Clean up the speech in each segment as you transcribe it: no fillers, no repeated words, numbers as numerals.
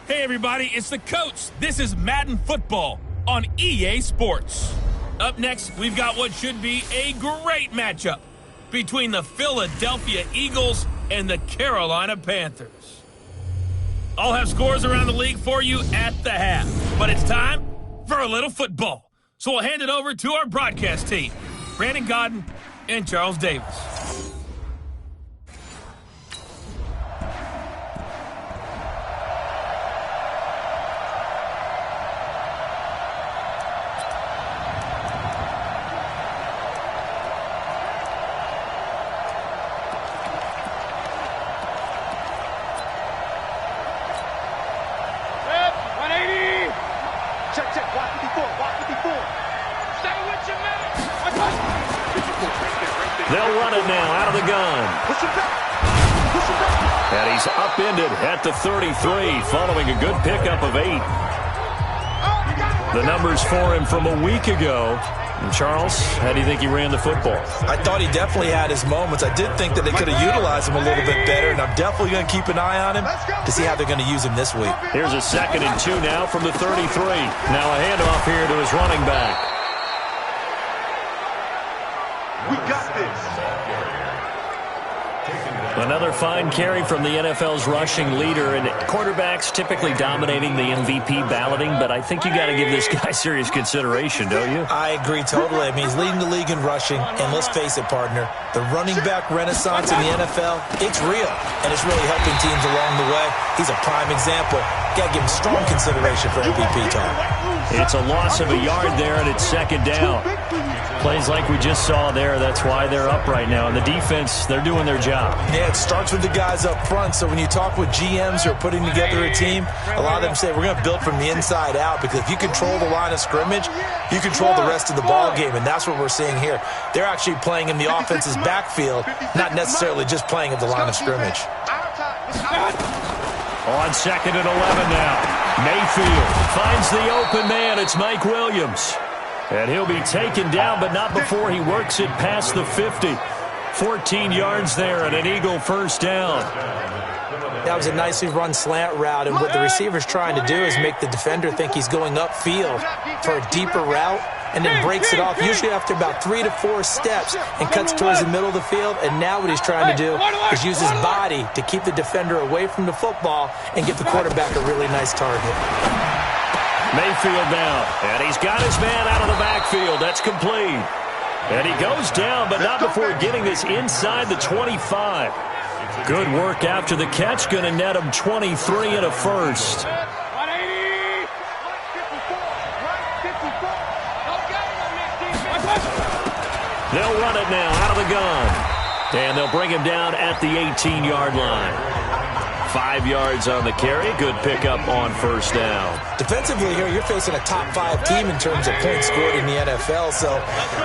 Hey everybody, it's the coach. This is Madden Football on EA Sports. Up next, we've got what should be a great matchup between the Philadelphia Eagles and the Carolina Panthers. I'll have scores around the league for you at the half, but it's time for a little football. So we'll hand it over to our broadcast team, Brandon Godden and Charles Davis. They'll run it now out of the gun. And he's upended at the 33 following a good pickup of 8. The numbers for him from a week ago. And Charles, how do you think he ran the football? I thought he definitely had his moments. I did think that they could have utilized him a little bit better, and I'm definitely going to keep an eye on him to see how they're going to use him this week. Here's a 2nd and 2 now from the 33. Now a handoff here to his running back. We got this. Another fine carry from the NFL's rushing leader, and quarterbacks typically dominating the MVP balloting, but I think you got to give this guy serious consideration, don't you? I agree totally. I mean, he's leading the league in rushing, and let's face it, partner, the running back renaissance in the NFL, it's real, and it's really helping teams along the way. He's a prime example. Got to give him strong consideration for MVP talk. It's a loss of a yard there, and it's 2nd down. Plays like we just saw there, that's why they're up right now. And the defense, they're doing their job. Yeah, it starts with the guys up front. So when you talk with GMs who are putting together a team, a lot of them say we're going to build from the inside out, because if you control the line of scrimmage, you control the rest of the ball game, and that's what we're seeing here. They're actually playing in the offense's backfield, not necessarily just playing at the line of scrimmage. On 2nd and 11 now. Mayfield finds the open man. It's Mike Williams. And he'll be taken down, but not before he works it past the 50. 14 yards there and an Eagle 1st down. That was a nicely run slant route, and what the receiver's trying to do is make the defender think he's going upfield for a deeper route, and then breaks it off, usually after about 3 to 4 steps, and cuts towards the middle of the field. And now what he's trying to do is use his body to keep the defender away from the football and get the quarterback a really nice target. Mayfield down, and he's got his man out of the backfield. That's complete. And he goes down, but not before getting this inside the 25. Good work after the catch, going to net him 23 and a 1st. They'll run it now out of the gun. And they'll bring him down at the 18-yard line. 5 yards on the carry. Good pickup on 1st down. Defensively here, you're facing a top 5 team in terms of points scored in the NFL. So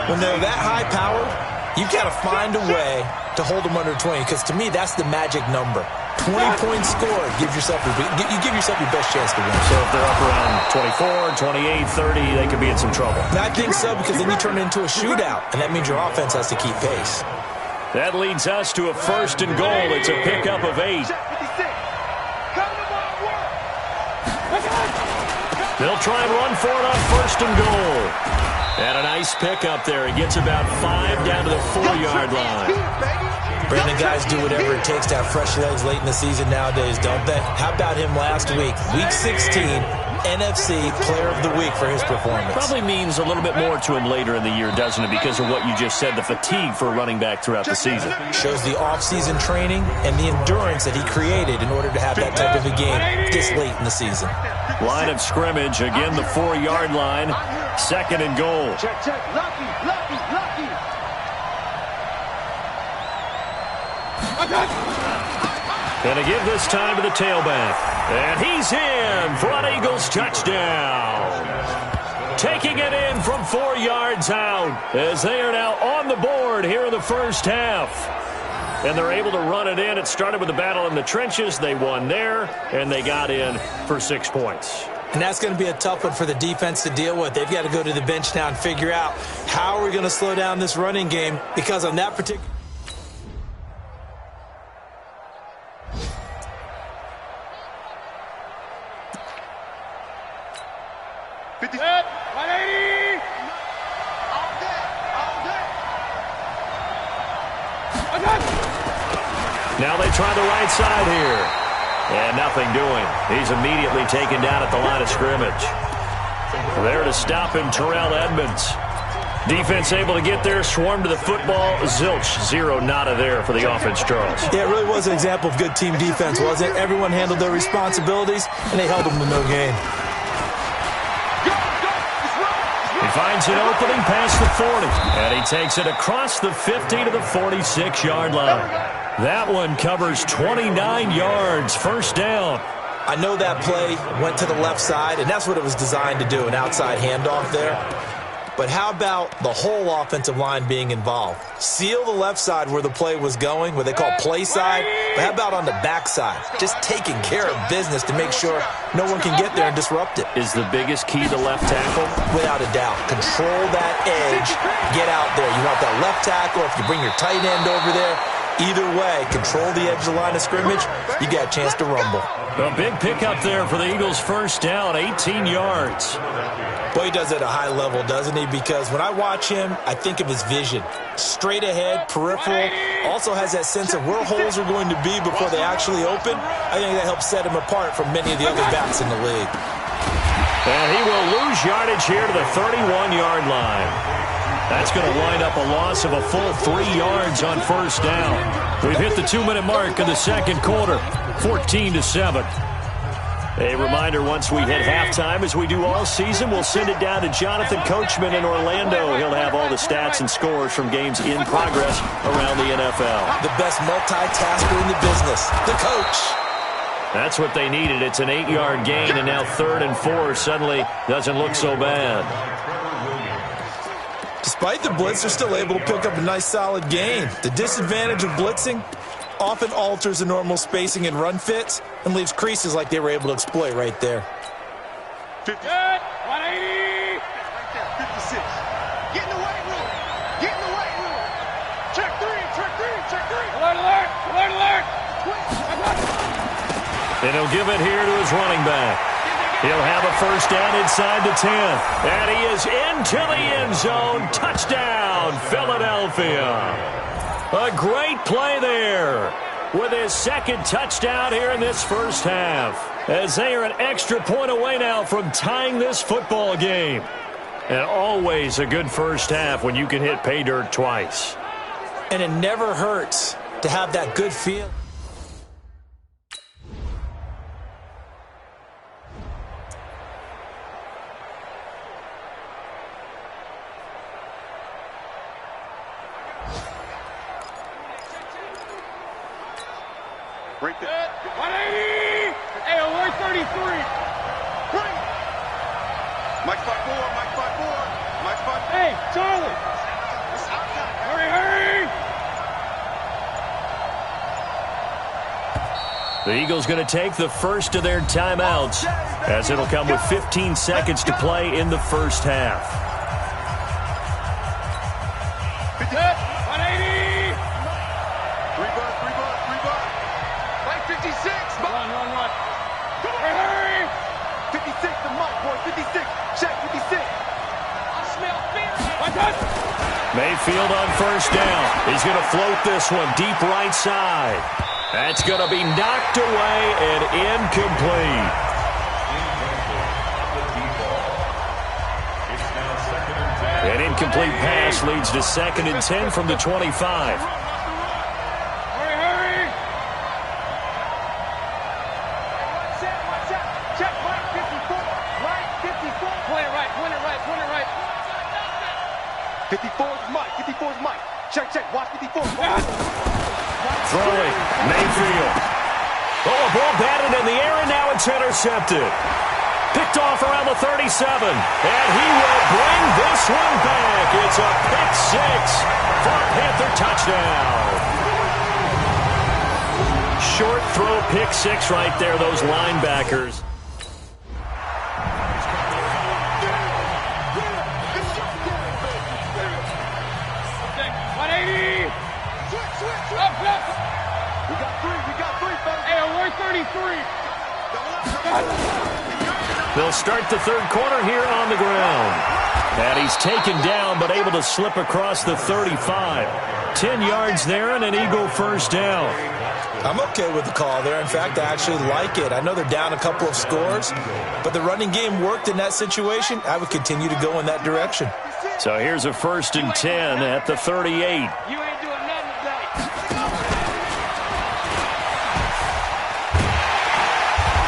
when they're that high power, you've got to find a way to hold them under 20. Because to me, that's the magic number. 20 points scored. You give yourself your best chance to win. So if they're up around 24, 28, 30, they could be in some trouble. I think so, because then you turn it into a shootout, and that means your offense has to keep pace. That leads us to a 1st and goal. It's a pickup of 8. They'll try and run for it on 1st and goal. And a nice pickup there. He gets about 5 down to the 4-yard line. Brandon, guys do whatever it takes to have fresh legs late in the season nowadays, don't they? How about him last week? Week 16, NFC Player of the Week for his performance. Probably means a little bit more to him later in the year, doesn't it? Because of what you just said, the fatigue for a running back throughout the season. Shows the off-season training and the endurance that he created in order to have that type of a game this late in the season. Line of scrimmage, again the 4-yard line. 2nd and goal. Check. Lucky. And to give this time to the tailback. And he's in for an Eagles touchdown. Taking it in from 4 yards out as they are now on the board here in the 1st half. And they're able to run it in. It started with a battle in the trenches. They won there, and they got in for 6 points. And that's going to be a tough one for the defense to deal with. They've got to go to the bench now and figure out how are we going to slow down this running game, because on that particular... Now they try the right side here. And nothing doing. He's immediately taken down at the line of scrimmage. There to stop him, Terrell Edmonds. Defense able to get there, swarm to the football. Zilch, zero, nada there for the offense, Charles. Yeah, it really was an example of good team defense, wasn't it? Everyone handled their responsibilities, and they held them to no gain. He finds an opening past the 40, and he takes it across the 50 to the 46-yard line. That one covers 29 yards, first down. I know that play went to the left side, and that's what it was designed to do, an outside handoff there. But how about the whole offensive line being involved? Seal the left side where the play was going, what they call play side, but how about on the back side? Just taking care of business to make sure no one can get there and disrupt it. Is the biggest key to left tackle? Without a doubt. Control that edge, get out there. You want that left tackle, if you bring your tight end over there, either way, control the edge of the line of scrimmage, you got a chance to rumble. A big pickup there for the Eagles' first down, 18 yards. Boy, he does it at a high level, doesn't he? Because when I watch him, I think of his vision. Straight ahead, peripheral, also has that sense of where holes are going to be before they actually open. I think that helps set him apart from many of the other backs in the league. And he will lose yardage here to the 31-yard line. That's going to wind up a loss of a full 3 yards on first down. We've hit the 2-minute mark in the second quarter, 14-7. A reminder, once we hit halftime, as we do all season, we'll send it down to Jonathan Coachman in Orlando. He'll have all the stats and scores from games in progress around the NFL. The best multitasker in the business, the coach. That's what they needed. It's an 8-yard gain, and now 3rd and 4 suddenly doesn't look so bad. Despite the blitz, they're still able to pick up a nice, solid gain. The disadvantage of blitzing often alters the normal spacing and run fits and leaves creases like they were able to exploit right there. 50. Good. 180. 56. Get in the weight room. Get in the weight room. Check 3. Check 3. Check 3. Alert, alert. Alert, alert. And he'll give it here to his running back. He'll have a first down inside the 10. And he is into the end zone. Touchdown, Philadelphia. A great play there with his second touchdown here in this first half, as they are an extra point away now from tying this football game. And always a good first half when you can hit pay dirt twice. And it never hurts to have that good feel. Break that. 180. Hey, alert 33. Great. Mike 5-4. Mike 5-4. Mike 5-4. Hey, Charlie. Hurry, hurry. The Eagles going to take the first of their timeouts, as it'll come with 15 seconds to play in the first half. 180. 56. Run. Hurry. 56 to Mike, boy. 56. Check 56. I smell fear. Mayfield on first down. He's going to float this one deep right side. That's going to be knocked away and incomplete. An incomplete pass leads to 2nd and 10 from the 25. Check. Watch 54. Throwing. Mayfield. Oh, a ball batted in the air, and now it's intercepted. Picked off around the 37. And he will bring this one back. It's a pick 6 for a Panther touchdown. Short throw, pick 6 right there, those linebackers. They'll start the third quarter here on the ground. And he's taken down but able to slip across the 35. 10 yards there and an Eagle first down. I'm okay with the call there. In fact, I actually like it. I know they're down a couple of scores, but the running game worked in that situation. I would continue to go in that direction. So here's a 1st and 10 at the 38. You ain't doing nothing today.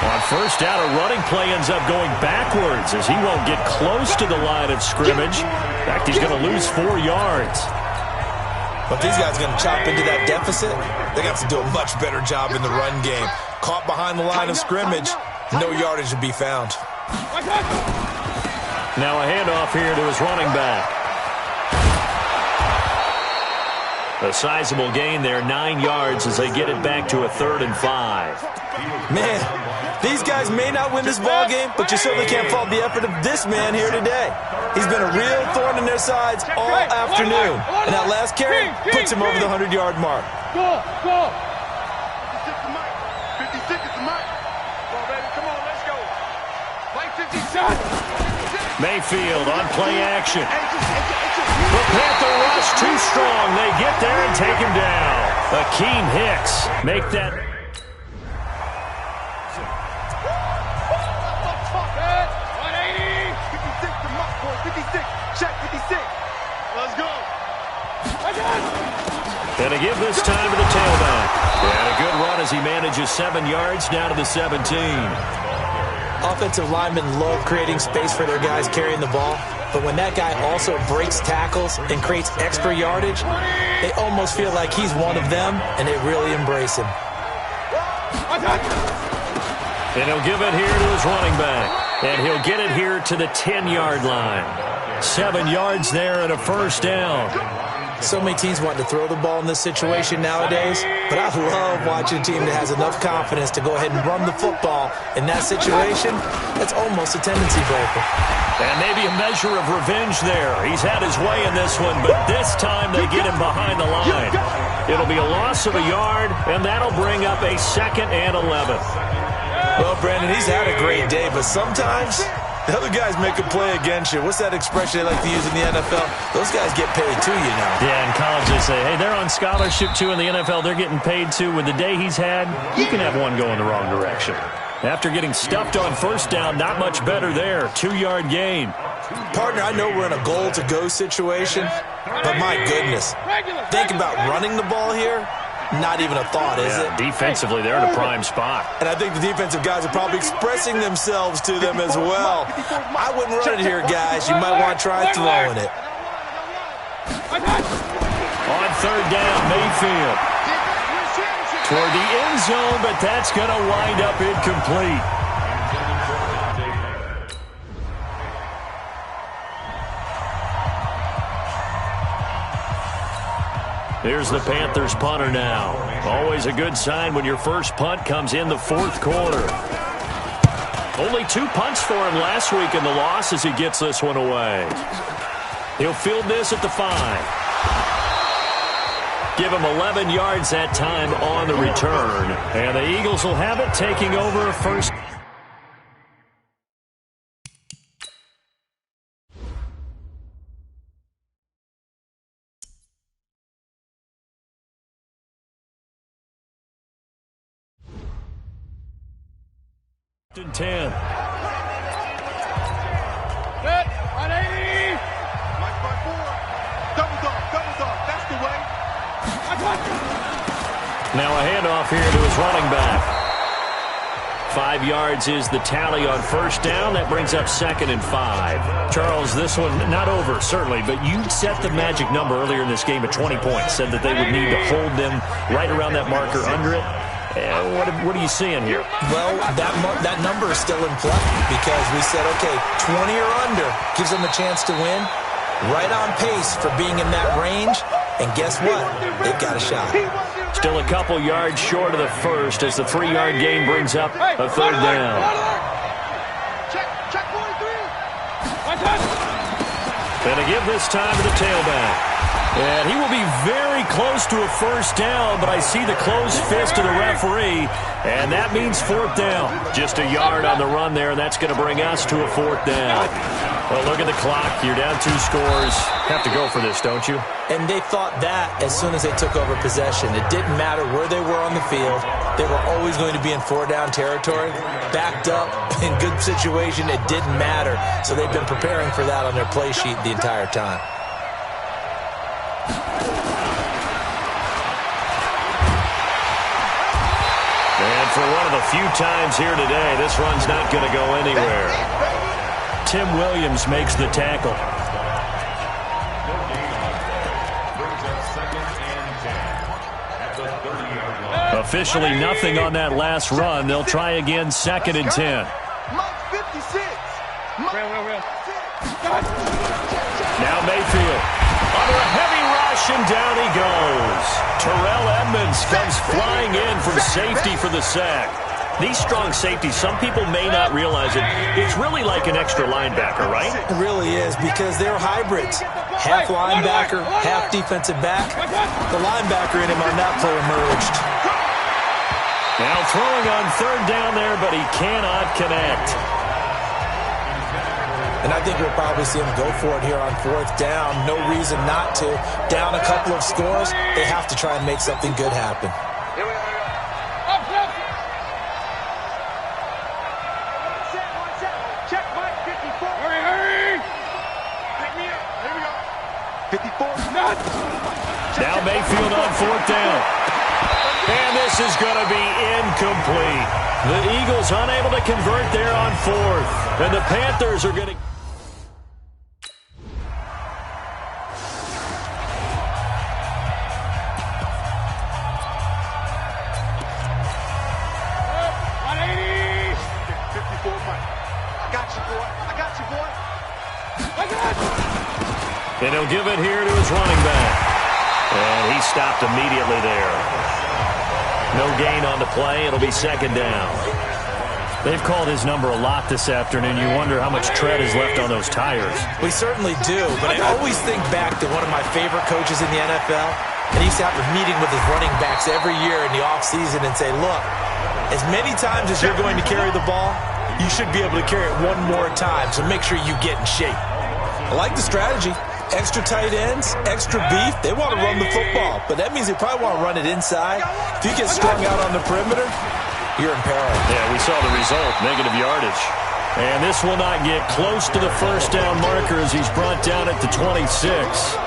On first down, a running play ends up going backwards as he won't get close to the line of scrimmage. In fact, he's going to lose 4 yards. But these guys are going to chop into that deficit. They got to do a much better job in the run game. Caught behind the line of scrimmage, no yardage to be found. Now a handoff here to his running back. A sizable gain there, 9 yards as they get it back to a 3rd and 5. Man, these guys may not win this ball game, but you certainly can't fault the effort of this man here today. He's been a real thorn in their sides all afternoon. And that last carry puts him over the 100-yard mark. Go, go. 56 is the mic. Come on, baby. Come on, let's go. Play 50 shots. Mayfield on play action. The Panther rush too strong. They get there and take him down. Akeem Hicks make that. 56, check 56. Let's go. And to give this time to the tailback. And a good run as he manages 7 yards down to the 17. Offensive linemen love creating space for their guys carrying the ball, but when that guy also breaks tackles and creates extra yardage, they almost feel like he's one of them, and they really embrace him. And he'll give it here to his running back. And he'll get it here to the 10-yard line. 7 yards there and a first down. So many teams want to throw the ball in this situation nowadays, but I love watching a team that has enough confidence to go ahead and run the football. In that situation, that's almost a tendency breaker. And maybe a measure of revenge there. He's had his way in this one, but this time they get him behind the line. It'll be a loss of a yard, and that'll bring up a 2nd and 11. Well, Brandon, he's had a great day, but sometimes the other guys make a play against you. What's that expression they like to use in the NFL? Those guys get paid too, you know. Yeah, in college they say, hey, they're on scholarship too. In the NFL, they're getting paid too. With the day he's had, you can have one go in the wrong direction. After getting stuffed on first down, not much better there. 2-yard gain. Partner, I know we're in a goal-to-go situation, but my goodness, think about running the ball here. Not even a thought, is it? Defensively, they're in a prime spot. And I think the defensive guys are probably expressing themselves to them as well. I wouldn't run it here, guys. You might want to try throwing it. On 3rd down, Mayfield. Toward the end zone, but that's going to wind up incomplete. Here's the Panthers punter now. Always a good sign when your first punt comes in the 4th quarter. Only 2 punts for him last week in the loss as he gets this one away. He'll field this at the 5. Give him 11 yards that time on the return. And the Eagles will have it, taking over a first. And 10. Set, 180. Like by 4. Double dog, that's the way. Now a handoff here to his running back. 5 yards is the tally on first down. That brings up 2nd and 5. Charles, this one not over, certainly, but you set the magic number earlier in this game at 20 points. Said that they would need to hold them right around that marker under it. What are you seeing here? Well, that number is still in play because we said, okay, 20 or under gives them a chance to win. Right on pace for being in that range. And guess what? They've got a shot. Still a couple yards short of the first as the 3-yard gain brings up a 3rd down. Check 43. And to give this time to the tailback. And he will be very close to a first down, but I see the closed fist of the referee, and that means 4th down. Just a yard on the run there, and that's going to bring us to a 4th down. Well, look at the clock. You're down 2 scores. Have to go for this, don't you? And they thought that as soon as they took over possession. It didn't matter where they were on the field. They were always going to be in 4-down territory. Backed up, in good situation, it didn't matter. So they've been preparing for that on their play sheet the entire time. And for one of the few times here today, this run's not going to go anywhere. Tim Williams makes the tackle. Officially nothing on that last run. They'll try again, 2nd and 10. Now Mayfield under a heavy rush, and down he goes. Terrell Edmonds comes flying in from safety for the sack. These strong safeties, some people may not realize it. It's really like an extra linebacker, right? It really is, because they're hybrids. Half linebacker, half defensive back. The linebacker in him on that play emerged. Now throwing on 3rd down there, but he cannot connect. And I think we'll probably see him go for it here on 4th down. No reason not to. Down a couple of scores, they have to try and make something good happen. Now Mayfield on 4th down. And this is going to be incomplete. The Eagles unable to convert there on 4th. And the Panthers are going to... And he'll give it here to his running back. And he stopped immediately there. No gain on the play. It'll be 2nd down. They've called his number a lot this afternoon. You wonder how much tread is left on those tires. We certainly do, but I always think back to one of my favorite coaches in the NFL. And he used to have a meeting with his running backs every year in the offseason and say, look, as many times as you're going to carry the ball, you should be able to carry it one more time, so make sure you get in shape. I like the strategy. Extra tight ends, extra beef. They want to run the football, but that means they probably want to run it inside. If you get strung out on the perimeter, you're in peril. Yeah, we saw the result, negative yardage. And this will not get close to the 1st down marker as he's brought down at the 26.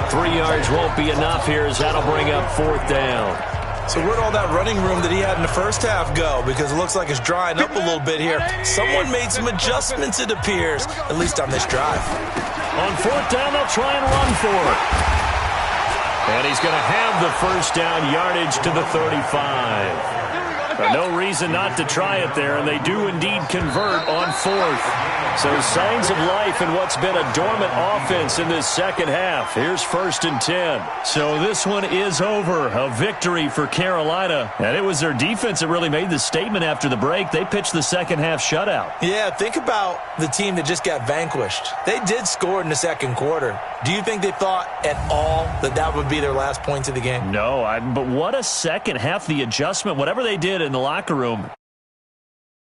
3 yards won't be enough here as that'll bring up 4th down. So where'd all that running room that he had in the first half go? Because it looks like it's drying up a little bit here. Someone made some adjustments, it appears, at least on this drive. On 4th down, they'll try and run for it. And he's going to have the 1st down yardage to the 35. No reason not to try it there, and they do indeed convert on 4th. So signs of life in what's been a dormant offense in this 2nd half. Here's 1st and 10. So this one is over. A victory for Carolina. And it was their defense that really made the statement after the break. They pitched the 2nd half shutout. Yeah, think about the team that just got vanquished. They did score in the 2nd quarter. Do you think they thought at all that that would be their last points of the game? No, but what a 2nd half, the adjustment, whatever they did in the locker room.